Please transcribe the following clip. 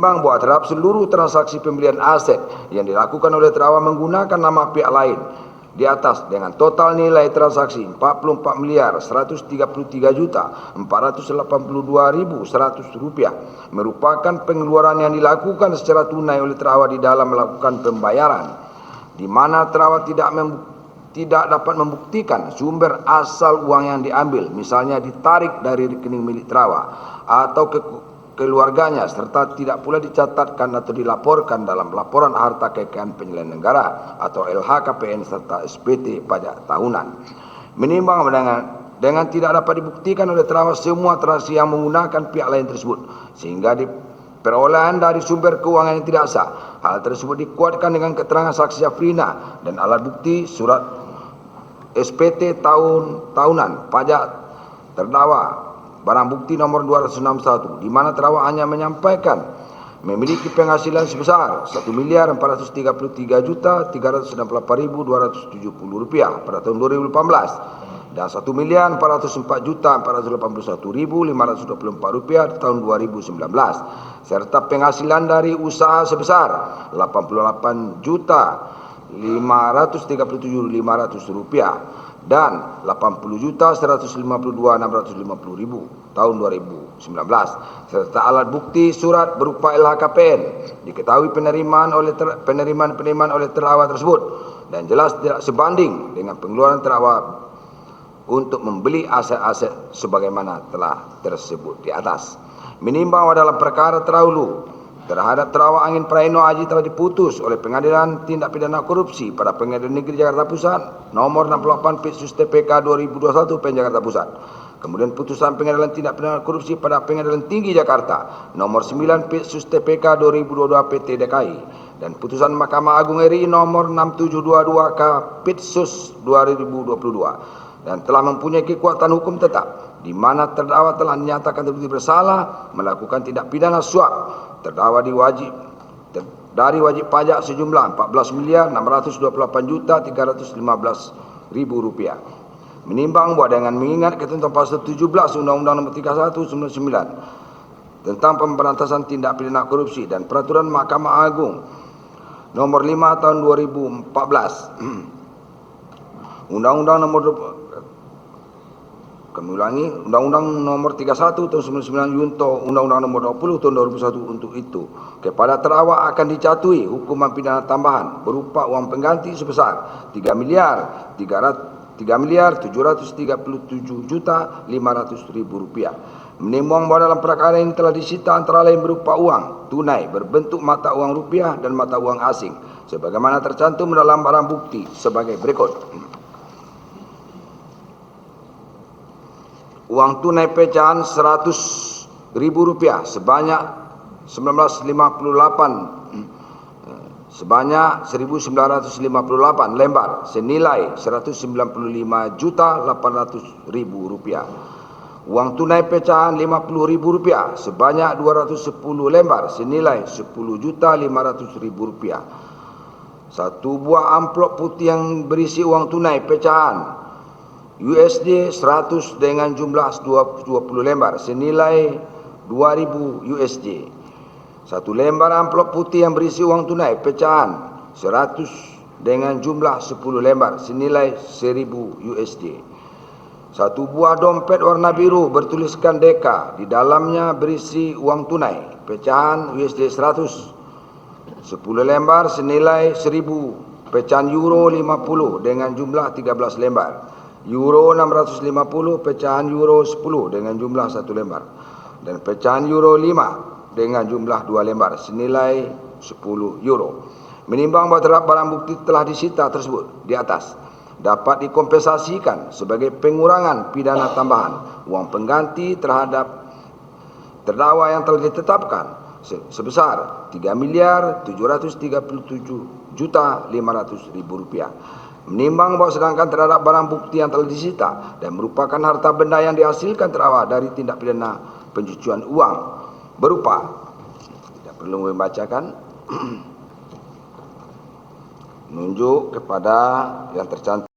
menimbang bahwa terhadap seluruh transaksi pembelian aset yang dilakukan oleh terdakwa menggunakan nama pihak lain di atas dengan total nilai transaksi 44.133.482.100 rupiah merupakan pengeluaran yang dilakukan secara tunai oleh terdakwa di dalam melakukan pembayaran, di mana terdakwa tidak dapat membuktikan sumber asal uang yang diambil, misalnya ditarik dari rekening milik terdakwa atau keluarganya, serta tidak pula dicatatkan atau dilaporkan dalam laporan harta kekayaan penyelenggaraan negara atau LHKPN serta SPT pajak tahunan. Menimbang dengan tidak dapat dibuktikan oleh terdakwa semua transaksi yang menggunakan pihak lain tersebut, sehingga perolehan dari sumber keuangan yang tidak sah. Hal tersebut dikuatkan dengan keterangan saksi Afrina dan alat bukti surat SPT tahunan pajak terdakwa barang bukti nomor 261, di mana terdakwa hanya menyampaikan memiliki penghasilan sebesar Rp1.403.368.270 pada tahun 2018 dan Rp1.404.524 di tahun 2019, serta penghasilan dari usaha sebesar Rp80.537.500 dan Rp80.152.650 tahun 2019, serta alat bukti surat berupa LHKPN diketahui penerimaan oleh terdakwa tersebut dan jelas tidak sebanding dengan pengeluaran terdakwa untuk membeli aset-aset sebagaimana telah tersebut di atas. Menimbang dalam perkara terdahulu terhadap terdakwa Angin Praeno Aji telah diputus oleh Pengadilan Tindak Pidana Korupsi pada Pengadilan Negeri Jakarta Pusat nomor 68 Pitsus TPK 2021 PN Jakarta Pusat. Kemudian putusan Pengadilan Tindak Pidana Korupsi pada Pengadilan Tinggi Jakarta nomor 9 Pitsus TPK 2022 PT DKI dan putusan Mahkamah Agung RI nomor 6722 K Pitsus 2022 dan telah mempunyai kekuatan hukum tetap, di mana terdakwa telah dinyatakan terbukti bersalah melakukan tindak pidana suap. Terdakwa dari wajib pajak sejumlah Rp14.628.315.000. Menimbang bahwa dengan mengingat ketentuan pasal 17 Undang-Undang Nomor 31/99 tentang pemberantasan tindak pidana korupsi dan peraturan Mahkamah Agung Nomor 5 tahun 2014, Undang-Undang Nomor 31 tahun 99 Yunto Undang-Undang Nomor 20 tahun 2001 untuk itu, kepada terdakwa akan dijatuhi hukuman pidana tambahan berupa uang pengganti sebesar Rp3.337.500.000. Menimbang bahwa dalam perkara ini telah disita antara lain berupa uang tunai berbentuk mata uang rupiah dan mata uang asing, sebagaimana tercantum dalam barang bukti sebagai berikut. Uang tunai pecahan Rp100.000 sebanyak 1958 lembar senilai Rp195.800.000. Uang tunai pecahan Rp50.000 sebanyak 210 lembar senilai Rp10.500.000. Satu buah amplop putih yang berisi uang tunai pecahan USD 100 dengan jumlah 20 lembar senilai $2.000. Satu lembar amplop putih yang berisi uang tunai pecahan 100 dengan jumlah 10 lembar senilai $1.000. Satu buah dompet warna biru bertuliskan Deka, di dalamnya berisi uang tunai pecahan USD 100 10 lembar senilai 1.000, pecahan euro 50 dengan jumlah 13 lembar, euro 650, pecahan euro 10 dengan jumlah 1 lembar, dan pecahan euro 5 dengan jumlah 2 lembar senilai 10 euro. Menimbang bahwa terhadap barang bukti telah disita tersebut di atas dapat dikompensasikan sebagai pengurangan pidana tambahan uang pengganti terhadap terdakwa yang telah ditetapkan sebesar Rp3.737.500.000. Menimbang bahwa sedangkan terhadap barang bukti yang telah disita dan merupakan harta benda yang dihasilkan terdakwa dari tindak pidana pencucian uang berupa, tidak perlu membacakan, menunjuk kepada yang tercantum